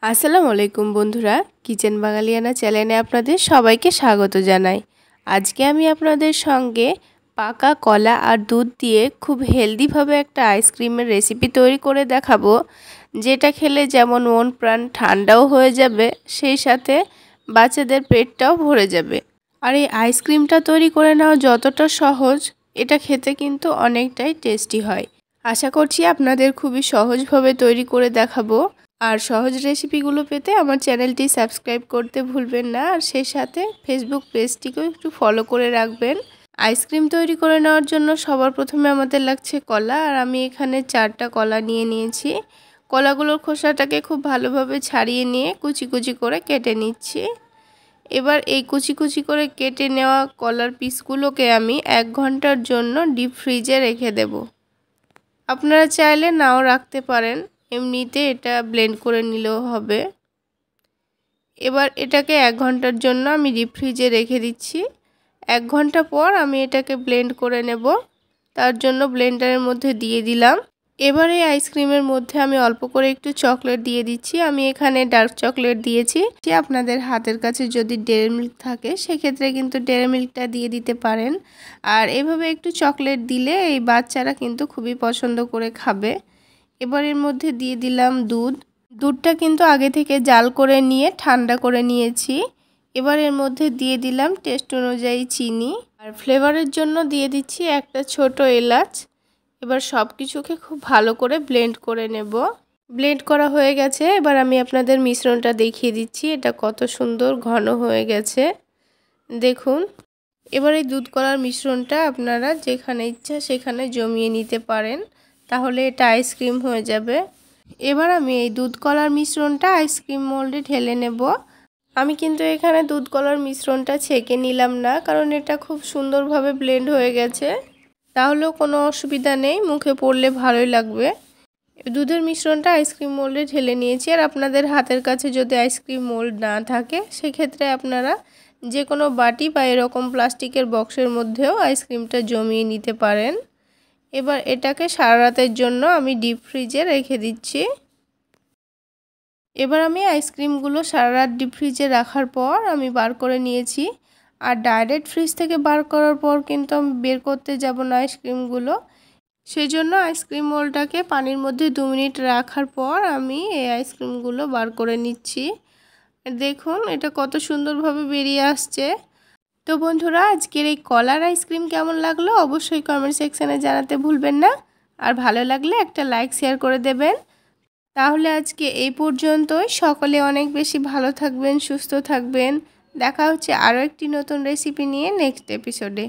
আসসালামু আলাইকুম বন্ধুরা, কিচেন বাঙালিয়ানা চ্যানেলে আপনাদের সবাইকে স্বাগত জানাই। আজকে আমি আপনাদের সঙ্গে পাকা কলা আর দুধ দিয়ে খুব হেলদিভাবে একটা আইসক্রিমের রেসিপি তৈরি করে দেখাবো, যেটা খেলে যেমন মন প্রাণ ঠান্ডাও হয়ে যাবে, সেই সাথে বাচ্চাদের পেটটাও ভরে যাবে। আর এই আইসক্রিমটা তৈরি করে নেওয়া যতটা সহজ, এটা খেতে কিন্তু অনেকটাই টেস্টি হয়। আশা করছি আপনাদের খুবই সহজভাবে তৈরি করে দেখাবো। আর সহজ রেসিপিগুলো পেতে আমার চ্যানেলটি সাবস্ক্রাইব করতে ভুলবেন না, আর সেই সাথে ফেসবুক পেজটিকেও একটু ফলো করে রাখবেন। আইসক্রিম তৈরি করে নেওয়ার জন্য সবার প্রথমে আমাদের লাগছে কলা, আর আমি এখানে 4টা কলা নিয়ে নিয়েছি। কলাগুলোর খোসাটাকে খুব ভালোভাবে ছাড়িয়ে নিয়ে কুচি কুচি করে কেটে নিচ্ছি। এবার এই কুচি কুচি করে কেটে নেওয়া কলার পিসগুলোকে আমি 1 ঘন্টার জন্য ডিপ ফ্রিজে রেখে দেব। আপনারা চাইলে নাও রাখতে পারেন, এমনিতে এটা ব্লেন্ড করে নিলেও হবে। এবার এটাকে 1 ঘন্টার জন্য আমি ডিপ ফ্রিজে রেখে দিচ্ছি। 1 ঘন্টা পর আমি এটাকে ব্লেন্ড করে নেব। তার জন্য ব্লেন্ডারের মধ্যে দিয়ে দিলাম। এবার এই আইসক্রিমের মধ্যে আমি অল্প করে একটু চকলেট দিয়ে দিচ্ছি। আমি এখানে ডার্ক চকলেট দিয়েছি। আপনাদের হাতের কাছে যদি ডেয়ারি মিল্ক থাকে সেক্ষেত্রে কিন্তু ডেয়ারি মিল্কটা দিয়ে দিতে পারেন। আর এভাবে একটু চকলেট দিলে এই বাচ্চারা কিন্তু খুবই পছন্দ করে খাবে। এবার এর মধ্যে দিয়ে দিলাম দুধ। দুধটা কিন্তু আগে থেকে জাল করে নিয়ে ঠান্ডা করে নিয়েছি। এবার এর মধ্যে দিয়ে দিলাম টেস্ট অনুযায়ী চিনি, আর ফ্লেভারের জন্য দিয়ে দিচ্ছি একটা ছোট এলাচ। এবার সব কিছুকে খুব ভালো করে ব্লেন্ড করে নেব। ব্লেন্ড করা হয়ে গেছে। এবার আমি আপনাদের মিশ্রণটা দেখিয়ে দিচ্ছি, এটা কত সুন্দর ঘন হয়ে গেছে দেখুন। এবার এই দুধ কলার মিশ্রণটা আপনারা যেখানে ইচ্ছা সেখানে জমিয়ে নিতে পারেন, তাহলে এটা আইসক্রিম হয়ে যাবে। এবার আমি এই দুধ কলার মিশ্রণটা আইসক্রিম মোল্ডে ঢেলে নেব। আমি কিন্তু এখানে দুধ কলার মিশ্রণটা ছেঁকে নিলাম না, কারণ এটা খুব সুন্দরভাবে ব্লেন্ড হয়ে গেছে, তাহলেও কোনো অসুবিধা নেই, মুখে পড়লে ভালোই লাগবে। দুধের মিশ্রণটা আইসক্রিম মোল্ডে ঢেলে নিয়েছি। আর আপনাদের হাতের কাছে যদি আইসক্রিম মোল্ড না থাকে সেক্ষেত্রে আপনারা যে কোনো বাটি বা এরকম প্লাস্টিকের বক্সের মধ্যেও আইসক্রিমটা জমিয়ে নিতে পারেন। এবার এটাকে সারা রাতের জন্য আমি ডিপ ফ্রিজে রেখে দিচ্ছি। এবার আমি আইসক্রিমগুলো সারা রাত ডিপ ফ্রিজে রাখার পর আমি বার করে নিয়েছি। আর ডাইরেক্ট ফ্রিজ থেকে বার করার পর কিন্তু আমি বের করতে যাব না আইসক্রিমগুলো, সেই জন্য আইসক্রিম মোল্ডটাকে পানির মধ্যে 2 মিনিট রাখার পর আমি এই আইসক্রিমগুলো বার করে নিচ্ছি। দেখুন এটা কত সুন্দরভাবে বেরিয়ে আসছে। তো বন্ধুরা, আজকের এই কলার আইসক্রিম কেমন লাগলো অবশ্যই কমেন্ট সেকশানে জানাতে ভুলবেন না। আর ভালো লাগলে একটা লাইক শেয়ার করে দেবেন। তাহলে আজকে এই পর্যন্তই। সকলে অনেক বেশি ভালো থাকবেন, সুস্থ থাকবেন। দেখা হচ্ছে আরও একটি নতুন রেসিপি নিয়ে নেক্সট এপিসোডে।